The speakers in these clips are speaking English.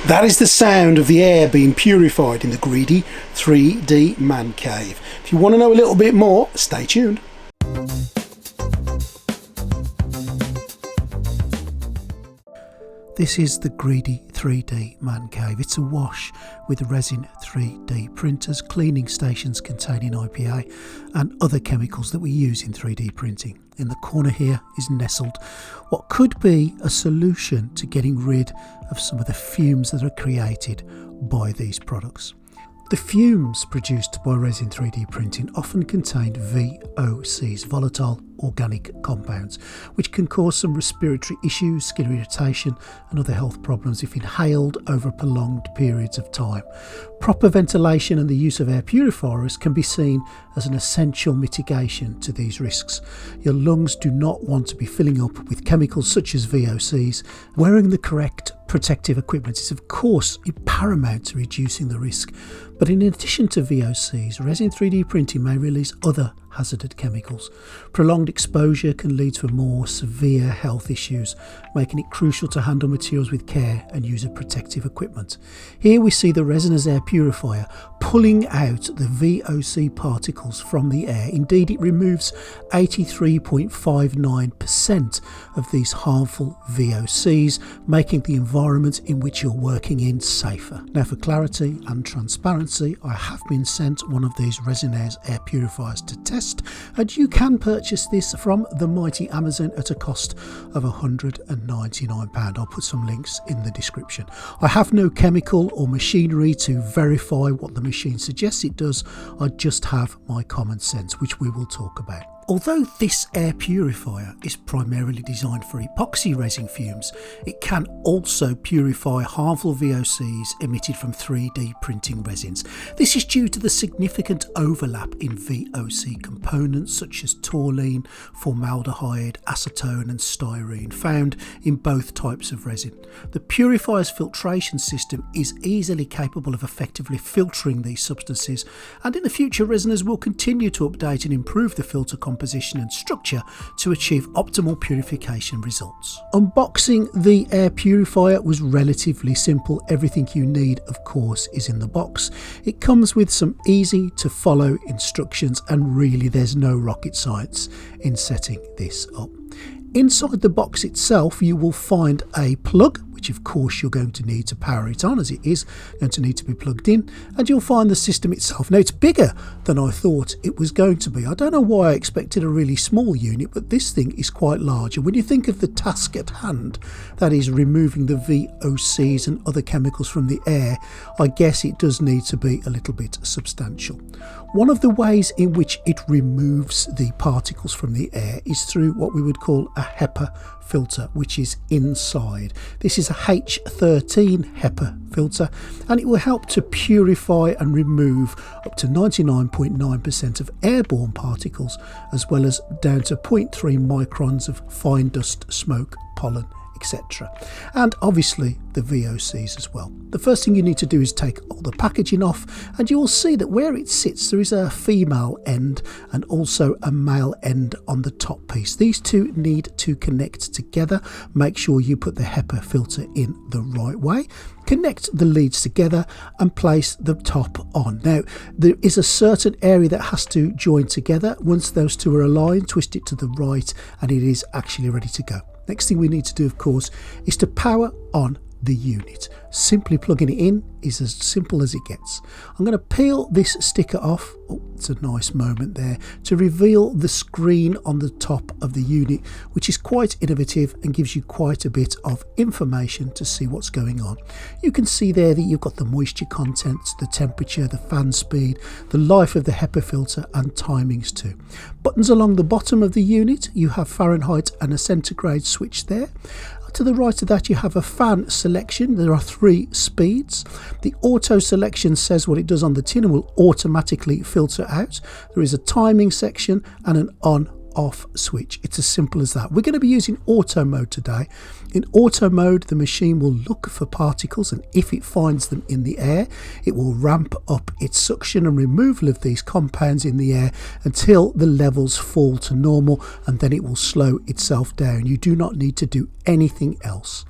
That is the sound of the air being purified in the greedy 3D man cave. If you want to know a little bit more, stay tuned. This is the greedy 3D man cave. It's awash with resin 3D printers, cleaning stations containing IPA and other chemicals that we use in 3D printing. In the corner here is nestled what could be a solution to getting rid of some of the fumes that are created by these products. The fumes produced by resin 3D printing often contain VOCs, volatile organic compounds, which can cause some respiratory issues, skin irritation and other health problems if inhaled over prolonged periods of time. Proper ventilation and the use of air purifiers can be seen as an essential mitigation to these risks. Your lungs do not want to be filling up with chemicals such as VOCs. Wearing the correct protective equipment is of course paramount to reducing the risk, but in addition to VOCs, resin 3D printing may release other hazardous chemicals. Prolonged exposure can lead to more severe health issues, making it crucial to handle materials with care and use of protective equipment. Here we see the Resiners Air Purifier pulling out the VOC particles from the air. Indeed, it removes 83.59% of these harmful VOCs, making the environment in which you're working in safer. Now, for clarity and transparency, I have been sent one of these Resiners Air Purifiers to test, and you can purchase this from the mighty Amazon at a cost of £199. I'll put some links in the description. I have no chemical or machinery to verify what the machine suggests it does. I just have my common sense, which we will talk about. Although this air purifier is primarily designed for epoxy resin fumes, it can also purify harmful VOCs emitted from 3D printing resins. This is due to the significant overlap in VOC components such as toluene, formaldehyde, acetone and styrene found in both types of resin. The purifier's filtration system is easily capable of effectively filtering these substances, and in the future resiners will continue to update and improve the filter composition and structure to achieve optimal purification results. Unboxing the air purifier was relatively simple. Everything you need, of course, is in the box. It comes with some easy to follow instructions, and really there's no rocket science in setting this up. Inside the box itself you will find a plug, which of course you're going to need to power it on, as it is going to need to be plugged in, and you'll find the system itself. Now, it's bigger than I thought it was going to be. I don't know why I expected a really small unit, but this thing is quite large, and when you think of the task at hand, that is removing the VOCs and other chemicals from the air, I guess it does need to be a little bit substantial. One of the ways in which it removes the particles from the air is through what we would call a HEPA filter, which is inside. This is a H13 HEPA filter, and it will help to purify and remove up to 99.9% of airborne particles, as well as down to 0.3 microns of fine dust, smoke, pollen, etc. And obviously the VOCs as well. The first thing you need to do is take all the packaging off, and you will see that where it sits there is a female end and also a male end on the top piece. These two need to connect together. Make sure you put the HEPA filter in the right way. Connect the leads together and place the top on. Now, there is a certain area that has to join together. Once those two are aligned, twist it to the right and it is actually ready to go. Next thing we need to do, of course, is to power on the unit. Simply plugging it in is as simple as it gets. I'm going to peel this sticker off. Oh, it's a nice moment there to reveal the screen on the top of the unit, which is quite innovative and gives you quite a bit of information to see what's going on. You can see there that you've got the moisture content, the temperature, the fan speed, the life of the HEPA filter and timings too. Buttons along the bottom of the unit, you have Fahrenheit and a centigrade switch there. To the right of that you have a fan selection. There are 3 speeds. The auto selection says what it does on the tin and will automatically filter out. There is a timing section and an on-off switch. It's as simple as that. We're going to be using auto mode today, In auto mode, the machine will look for particles, and if it finds them in the air, it will ramp up its suction and removal of these compounds in the air until the levels fall to normal, and then it will slow itself down. You do not need to do anything else.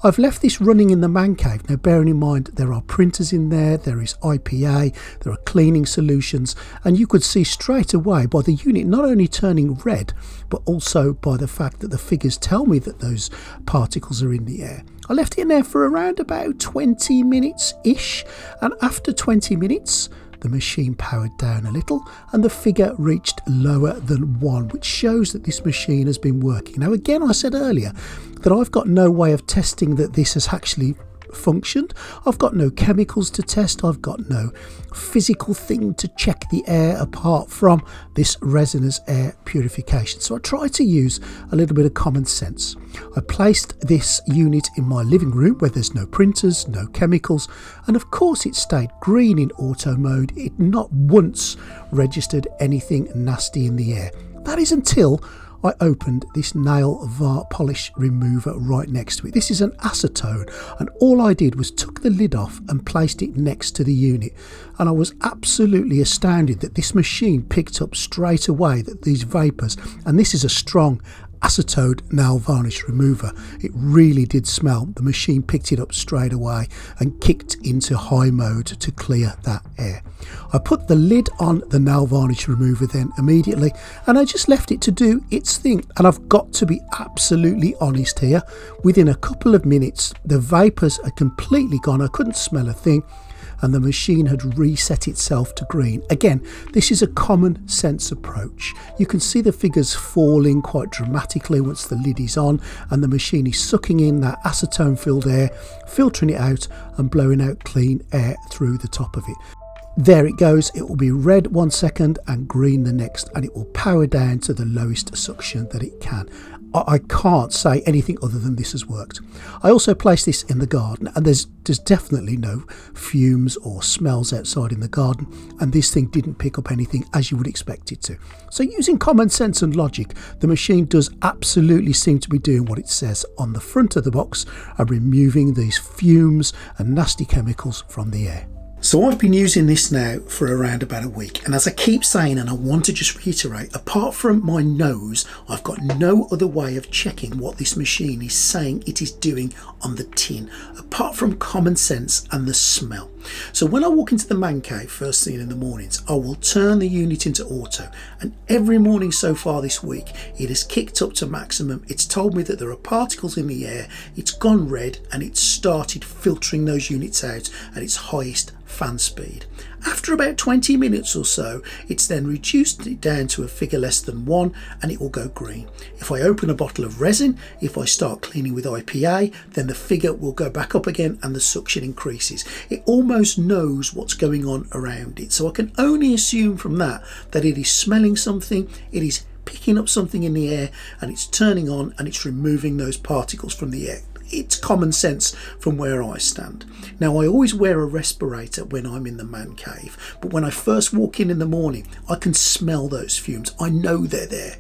I've left this running in the man cave. Now, bearing in mind there are printers in there, there is IPA, there are cleaning solutions, and you could see straight away by the unit not only turning red, but also by the fact that the figures tell me that those particles are in the air. I left it in there for around about 20 minutes ish, and after 20 minutes the machine powered down a little and the figure reached lower than 1, which shows that this machine has been working. Now again, I said earlier that I've got no way of testing that this has actually functioned. I've got no chemicals to test, I've got no physical thing to check the air apart from this Resiners air purification. So I tried to use a little bit of common sense. I placed this unit in my living room where there's no printers, no chemicals, and of course it stayed green in auto mode. It not once registered anything nasty in the air. That is until I opened this nail polish remover right next to it. This is an acetone, and all I did was took the lid off and placed it next to the unit, and I was absolutely astounded that this machine picked up straight away that these vapours, and this is a strong acetone nail varnish remover, it really did smell. The machine picked it up straight away and kicked into high mode to clear that air. I put the lid on the nail varnish remover then immediately, and I just left it to do its thing. And I've got to be absolutely honest here, within a couple of minutes the vapours are completely gone. I couldn't smell a thing, and the machine had reset itself to green. Again, this is a common sense approach. You can see the figures falling quite dramatically once the lid is on, and the machine is sucking in that acetone filled air, filtering it out and blowing out clean air through the top of it. There it goes. It will be red 1 second and green the next, and it will power down to the lowest suction that it can. I can't say anything other than this has worked. I also placed this in the garden, and there's definitely no fumes or smells outside in the garden, and this thing didn't pick up anything as you would expect it to. So using common sense and logic, the machine does absolutely seem to be doing what it says on the front of the box and removing these fumes and nasty chemicals from the air. So I've been using this now for around about a week, and as I keep saying, and I want to just reiterate, apart from my nose, I've got no other way of checking what this machine is saying it is doing on the tin, apart from common sense and the smell. So when I walk into the man cave first thing in the mornings, I will turn the unit into auto, and every morning so far this week it has kicked up to maximum. It's told me that there are particles in the air, it's gone red, and it's started filtering those units out at its highest fan speed. After about 20 minutes or so, it's then reduced it down to a figure less than 1, and it will go green. If I open a bottle of resin, if I start cleaning with IPA, then the figure will go back up again and the suction increases. It almost knows what's going on around it, so I can only assume from that that it is smelling something, it is picking up something in the air, and it's turning on and it's removing those particles from the air. It's common sense from where I stand. Now, I always wear a respirator when I'm in the man cave, but when I first walk in the morning, I can smell those fumes. I know they're there.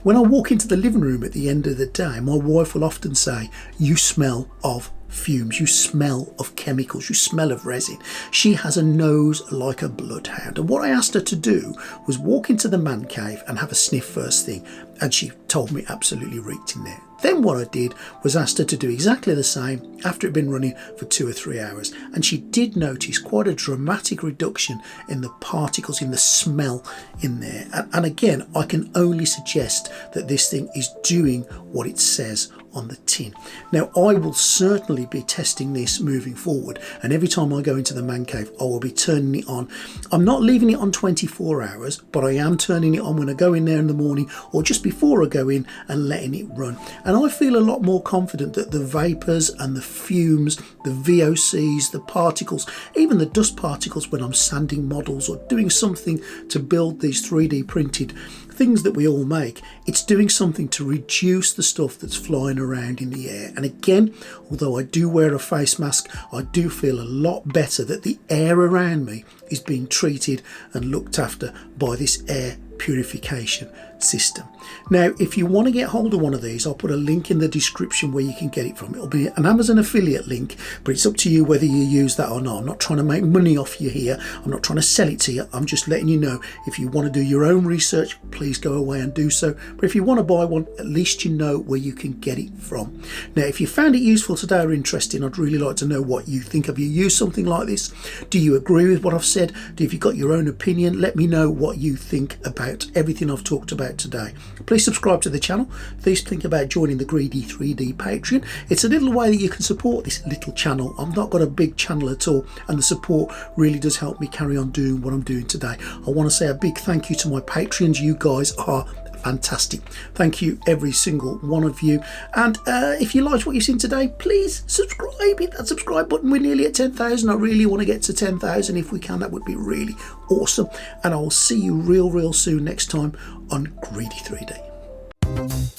When I walk into the living room at the end of the day, my wife will often say, "You smell of fumes, you smell of chemicals, you smell of resin." She has a nose like a bloodhound, and what I asked her to do was walk into the man cave and have a sniff first thing, and she told me absolutely reeked in there. Then what I did was asked her to do exactly the same after it had been running for 2 or 3 hours, and she did notice quite a dramatic reduction in the particles, in the smell in there. And again, I can only suggest that this thing is doing what it says on the tin. Now, I will certainly be testing this moving forward, and every time I go into the man cave I will be turning it on. I'm not leaving it on 24 hours, but I am turning it on when I go in there in the morning or just before I go in, and letting it run. And I feel a lot more confident that the vapours and the fumes, the VOCs, the particles, even the dust particles when I'm sanding models or doing something to build these 3D printed things that we all make, it's doing something to reduce the stuff that's flying around in the air. And again, although I do wear a face mask, I do feel a lot better that the air around me is being treated and looked after by this air purification system. Now, if you want to get hold of one of these, I'll put a link in the description where you can get it from. It'll be an Amazon affiliate link, but it's up to you whether you use that or not. I'm not trying to make money off you here. I'm not trying to sell it to you. I'm just letting you know, if you want to do your own research, please go away and do so. But if you want to buy one, at least you know where you can get it from. Now, if you found it useful today or interesting, I'd really like to know what you think. Have you used something like this? Do you agree with what I've said? Have you got your own opinion? Let me know what you think about everything I've talked about today. Please subscribe to the channel. Please think about joining the Greedy 3D Patreon. It's a little way that you can support this little channel. I've not got a big channel at all, and the support really does help me carry on doing what I'm doing today. I want to say a big thank you to my Patreons. You guys are fantastic. Thank you, every single one of you. And if you liked what you've seen today, please subscribe. Hit that subscribe button. We're nearly at 10,000. I really want to get to 10,000 if we can. That would be really awesome. And I will see you real soon next time on Greedy 3D.